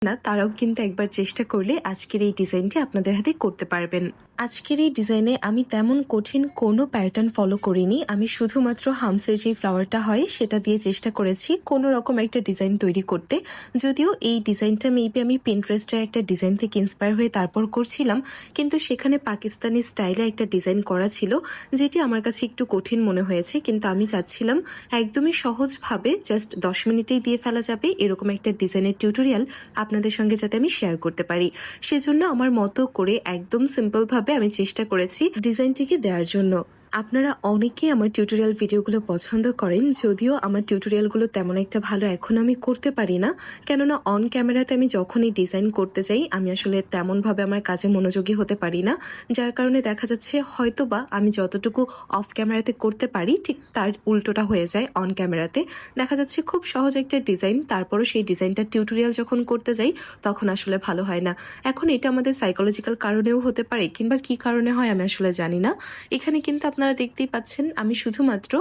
না তারাও কিন্তু একবার চেষ্টা করলে আজকের এই ডিজাইনটি আপনাদের হাতে করতে পারবেন। আজকের এই ডিজাইনে আমি তেমন কঠিন কোনো প্যাটার্ন ফলো করিনি। আমি শুধুমাত্র হামসের যে ফ্লাওয়ারটা হয় সেটা দিয়ে চেষ্টা করেছি কোনো রকম একটা ডিজাইন তৈরি করতে। যদিও এই ডিজাইনটা মেবি আমি পিন্টারেস্টের একটা ডিজাইন থেকে ইন্সপায়ার হয়ে তারপর করছিলাম, কিন্তু সেখানে পাকিস্তানি স্টাইলে একটা ডিজাইন করা ছিল যেটি আমার কাছে একটু কঠিন মনে হয়েছে। কিন্তু আমি চাচ্ছিলাম একদমই সহজভাবে জাস্ট 10 মিনিটেই দিয়ে ফেলা যাবে এরকম একটা ডিজাইনের টিউটোরিয়াল আপনাদের সঙ্গে যাতে আমি শেয়ার করতে পারি। সেজন্য আমার মতো করে একদম সিম্পল ভাবে আমি চেষ্টা করেছি ডিজাইনটিকে দেওয়ার জন্য। আপনারা অনেকেই আমার টিউটোরিয়াল ভিডিওগুলো পছন্দ করেন, যদিও আমার টিউটোরিয়ালগুলো তেমন একটা ভালো এখন আমি করতে পারি না, কেননা অন ক্যামেরাতে আমি যখনই ডিজাইন করতে যাই আমি আসলে তেমনভাবে আমার কাজে মনোযোগী হতে পারি না, যার কারণে দেখা যাচ্ছে হয়তোবা আমি যতটুকু অফ ক্যামেরাতে করতে পারি ঠিক তার উল্টোটা হয়ে যায় অন ক্যামেরাতে। দেখা যাচ্ছে খুব সহজ একটা ডিজাইন, তারপরও সেই ডিজাইনটা টিউটোরিয়াল যখন করতে যাই তখন আসলে ভালো হয় না। এখন এটা আমাদের সাইকোলজিক্যাল কারণেও হতে পারে, কিংবা কি কারণে হয় আমি আসলে জানি না। এখানে কিন্তু আপনারা দেখতেই পাচ্ছেন আমি শুধুমাত্র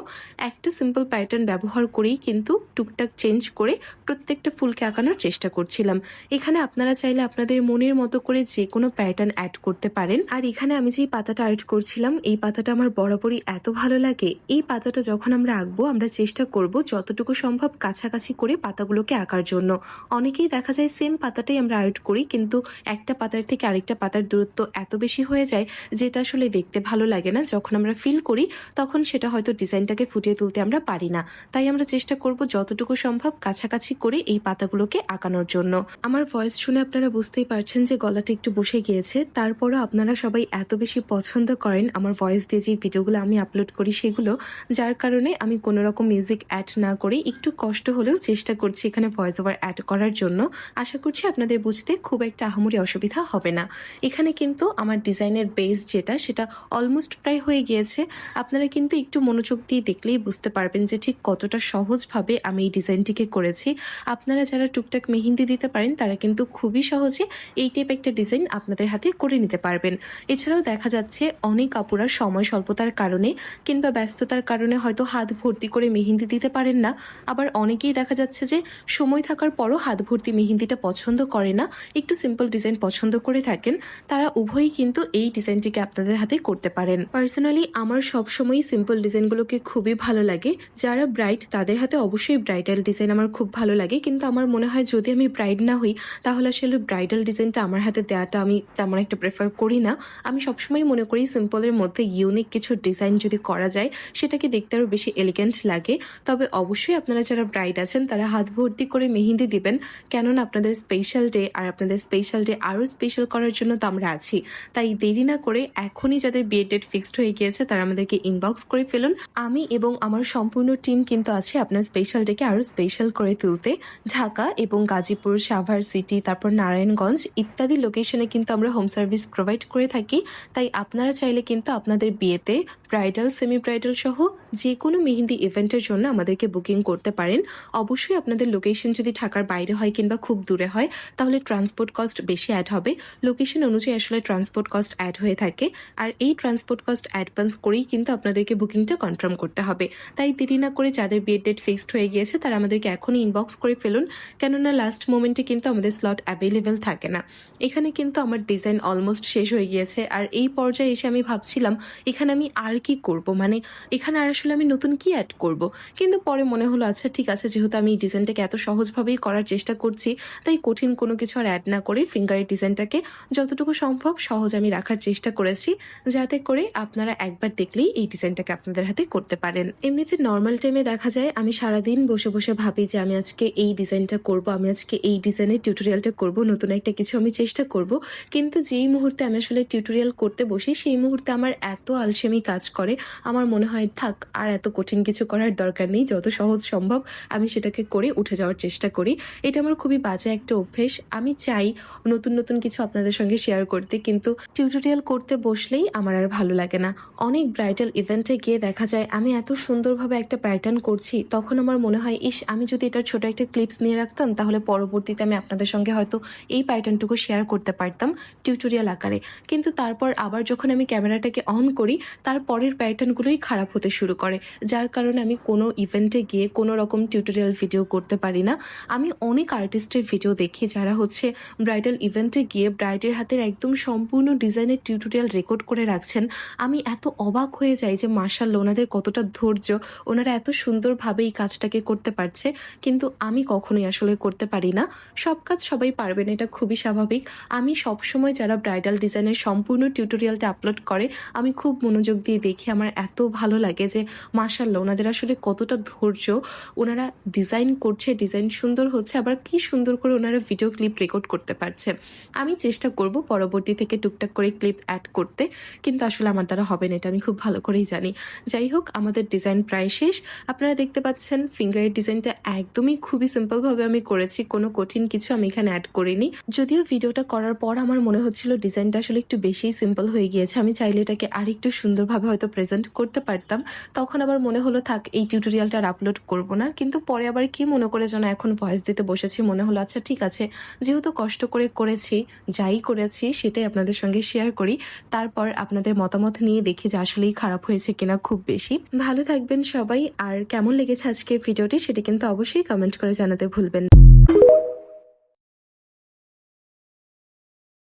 একটা সিম্পল প্যাটার্ন ব্যবহার করেই কিন্তু টুকটাক চেঞ্জ করে প্রত্যেকটা ফুলকে আঁকানোর চেষ্টা করছিলাম। এখানে আপনারা চাইলে আপনাদের মনের মতো করে যে কোনো প্যাটার্ন অ্যাড করতে পারেন। আর এখানে আমি যে পাতাটা আর্ট করছিলাম এই পাতাটা আমার বরাবরই এত ভালো লাগে। এই পাতাটা যখন আমরা আঁকবো আমরা চেষ্টা করব যতটুকু সম্ভব কাছাকাছি করে পাতাগুলোকে আঁকার জন্য। অনেকেই দেখা যায় সেম পাতাটাই আমরা আর্ট করি, কিন্তু একটা পাতার থেকে আরেকটা পাতার দূরত্ব এত বেশি হয়ে যায় যেটা আসলে দেখতে ভালো লাগে না। যখন আমরা ফিল করি তখন সেটা হয়তো ডিজাইনটাকে ফুটিয়ে তুলতে আমরা পারি না। তাই আমরা চেষ্টা করব যতটুকু সম্ভব কাছাকাছি করে এই পাতাগুলোকে আঁকানোর জন্য। আমার ভয়েস শুনে আপনারা বুঝতেই পারছেন যে গলাটা একটু বসে গিয়েছে, তারপরও আপনারা সবাই এত বেশি পছন্দ করেন আমার ভয়েস দিয়ে যে ভিডিওগুলো আমি আপলোড করি সেগুলো, যার কারণে আমি কোনো রকম মিউজিক অ্যাড না করে একটু কষ্ট হলেও চেষ্টা করছি এখানে ভয়েস ওভার অ্যাড করার জন্য। আশা করছি আপনাদের বুঝতে খুব একটা আহামরি অসুবিধা হবে না। এখানে কিন্তু আমার ডিজাইনের বেস যেটা সেটা অলমোস্ট প্রায় হয়ে গিয়েছে। আপনারা কিন্তু একটু মনোযোগ দিয়ে দেখলেই বুঝতে পারবেন যে ঠিক কতটা সহজভাবে আমি এই ডিজাইনটিকে করেছি। আপনারা যারা টুকটাক মেহেন্দি দিতে পারেন তারা কিন্তু খুবই সহজে এই টাইপ একটা ডিজাইন আপনাদের হাতে করে নিতে পারবেন। এছাড়াও দেখা যাচ্ছে অনেক আপুরা সময় স্বল্পতার কারণে কিংবা ব্যস্ততার কারণে হয়তো হাত ভর্তি করে মেহেন্দি দিতে পারেন না। আবার অনেকেই দেখা যাচ্ছে যে সময় থাকার পরও হাত ভর্তি মেহেন্দিটা পছন্দ করে না, একটু সিম্পল ডিজাইন পছন্দ করে থাকেন। তারা উভয়ই কিন্তু এই ডিজাইনটিকে আপনাদের হাতে করতে পারেন। পার্সোনালি আমার সবসময়ই সিম্পল ডিজাইনগুলোকে খুবই ভালো লাগে। যারা ব্রাইড তাদের হাতে অবশ্যই ব্রাইডাল ডিজাইন আমার খুব ভালো লাগে, কিন্তু আমার মনে হয় যদি আমি ব্রাইড না হই তাহলে আসলে ব্রাইডাল ডিজাইনটা আমার হাতে দেওয়াটা আমি তেমন একটা প্রেফার করি না। আমি সবসময় মনে করি সিম্পলের মধ্যে ইউনিক কিছু ডিজাইন যদি করা যায় সেটাকে দেখতে আরও বেশি এলিগেন্ট লাগে। তবে অবশ্যই আপনারা যারা ব্রাইড আছেন তারা হাত ভর্তি করে মেহেন্দি দিবেন, কেননা আপনাদের স্পেশাল ডে আর আপনাদের স্পেশাল ডে আরও স্পেশাল করার জন্য তো আমরা আছি। তাই দেরি না করে এখনই যাদের বিয়ে ডেট ফিক্সড হয়ে গিয়েছে তারা আমাদেরকে ইনবক্স করে ফেলুন। আমি এবং আমার সম্পূর্ণ টিম কিন্তু আছে আপনার স্পেশাল ডেকে আরও স্পেশাল করে তুলতে। ঢাকা এবং গাজীপুর, সাভার সিটি, তারপর নারায়ণগঞ্জ ইত্যাদি লোকেশনে কিন্তু আমরা হোম সার্ভিস প্রোভাইড করে থাকি। তাই আপনারা চাইলে কিন্তু আপনাদের বিয়েতে ব্রাইডাল, সেমি ব্রাইডাল সহ যে কোনো মেহেন্দি ইভেন্টের জন্য আমাদেরকে বুকিং করতে পারেন। অবশ্যই আপনাদের লোকেশন যদি ঢাকার বাইরে হয় কিংবা খুব দূরে হয় তাহলে ট্রান্সপোর্ট কস্ট বেশি অ্যাড হবে। লোকেশন অনুযায়ী আসলে ট্রান্সপোর্ট কস্ট অ্যাড হয়ে থাকে, আর এই ট্রান্সপোর্ট কস্ট অ্যাডভান্স করেই কিন্তু আপনাদেরকে বুকিংটা কনফার্ম করতে হবে। তাই দেরি না করে যাদের বিয়ের ডেট ফিক্সড হয়ে গিয়েছে তারা আমাদেরকে এখনই ইনবক্স করে ফেলুন, কেননা লাস্ট মোমেন্টে কিন্তু আমাদের স্লট অ্যাভেলেবেল থাকে না। এখানে কিন্তু আমার ডিজাইন অলমোস্ট শেষ হয়ে গিয়েছে, আর এই পর্যায়ে এসে আমি ভাবছিলাম এখানে আমি আর কি করব, মানে এখানে আর আসলে আমি নতুন কি অ্যাড করব। কিন্তু পরে মনে হলো আচ্ছা ঠিক আছে, যেহেতু আমি এই ডিজাইনটাকে এত সহজভাবেই করার চেষ্টা করছি তাই কঠিন কোনো কিছু আর অ্যাড না করে ফিঙ্গারের ডিজাইনটাকে যতটুকু সম্ভব সহজ আমি রাখার চেষ্টা করেছি, যাতে করে আপনারা একবার দেখলেই এই ডিজাইনটাকে আপনাদের হাতে করতে পারেন। এমনিতে নর্মাল টাইমে দেখা যায় আমি সারাদিন বসে বসে ভাবি যে আমি আজকে এই ডিজাইনটা করব, আমি আজকে এই ডিজাইনের টিউটোরিয়ালটা করব, নতুন একটা কিছু আমি চেষ্টা করব। কিন্তু যেই মুহূর্তে আমি আসলে টিউটোরিয়াল করতে বসি সেই মুহূর্তে আমার এত আলসেমি কাজ করে, আমার মনে হয় থাক আর এত কঠিন কিছু করার দরকার নেই, যত সহজ সম্ভব আমি সেটাকে করে উঠে যাওয়ার চেষ্টা করি। এটা আমার খুবই বাজে একটা অভ্যেস। আমি চাই নতুন নতুন কিছু আপনাদের সঙ্গে শেয়ার করতে, কিন্তু টিউটোরিয়াল করতে বসলেই আমার আর ভালো লাগে না। অনেক ব্রাইডাল ইভেন্টে গিয়ে দেখা যায় আমি এত সুন্দরভাবে একটা প্যাটার্ন করছি, তখন আমার মনে হয় ইস আমি যদি এটার ছোট একটা ক্লিপস নিয়ে রাখতাম তাহলে পরবর্তীতে আমি আপনাদের সঙ্গে হয়তো এই প্যাটার্নটুকু শেয়ার করতে পারতাম টিউটোরিয়াল আকারে। কিন্তু তারপর আবার যখন আমি ক্যামেরাটাকে অন করি তারপর পরের প্যাটার্নগুলোই খারাপ হতে শুরু করে, যার কারণে আমি কোনো ইভেন্টে গিয়ে কোনো রকম টিউটোরিয়াল ভিডিও করতে পারি না। আমি অনেক আর্টিস্টের ভিডিও দেখি যারা হচ্ছে ব্রাইডাল ইভেন্টে গিয়ে ব্রাইডের হাতের একদম সম্পূর্ণ ডিজাইনের টিউটোরিয়াল রেকর্ড করে রাখছেন। আমি এত অবাক হয়ে যাই যে মাশাআল্লাহ ওনাদের কতটা ধৈর্য, ওনারা এত সুন্দরভাবে এই কাজটাকে করতে পারছে, কিন্তু আমি কখনোই আসলে করতে পারি না। সব কাজ সবাই পারবেন, এটা খুবই স্বাভাবিক। আমি সবসময় যারা ব্রাইডাল ডিজাইনের সম্পূর্ণ টিউটোরিয়ালটা আপলোড করে আমি খুব মনোযোগ দিয়ে দেখি। আমার এত ভালো লাগে যে মাশাআল্লাহ ওনাদের আসলে কতটা ধৈর্য, ওনারা ডিজাইন করছে, ডিজাইন সুন্দর হচ্ছে, আবার কি সুন্দর করে ওনারা ভিডিও ক্লিপ রেকর্ড করতে পারছে। আমি চেষ্টা করব পরবর্তী থেকে টুকটাক করে ক্লিপ অ্যাড করতে, কিন্তু আসলে আমার দ্বারা হবে না, এটা আমি খুব ভালো করেই জানি। যাই হোক, আমাদের ডিজাইন প্রায় শেষ। আপনারা দেখতে পাচ্ছেন ফিঙ্গারের ডিজাইনটা একদমই খুবই সিম্পলভাবে আমি করেছি, কোনো কঠিন কিছু আমি এখানে অ্যাড করিনি। যদিও ভিডিওটা করার পর আমার মনে হচ্ছিল ডিজাইনটা আসলে একটু বেশিই সিম্পল হয়ে গিয়েছে, আমি চাইলে এটাকে আর একটু সুন্দরভাবে হয়তো প্রেজেন্ট করতে পারতাম। তখন আবার মনে হলো থাক এই টিউটোরিয়ালটা আর আপলোড করব না, কিন্তু পরে আবার কি মনে করে যেন এখন ভয়েস দিতে বসেছি, মনে হলো আচ্ছা ঠিক আছে, যেহেতু কষ্ট করে করেছি, যাই করেছি সেটাই আপনাদের সঙ্গে শেয়ার করি, তারপর আপনাদের মতামত নিয়ে দেখি যে আসলেই খারাপ হয়েছে কিনা খুব বেশি। ভালো থাকবেন সবাই, আর কেমন লেগেছে আজকের ভিডিওটি সেটা কিন্তু অবশ্যই কমেন্ট করে জানাতে ভুলবেন না।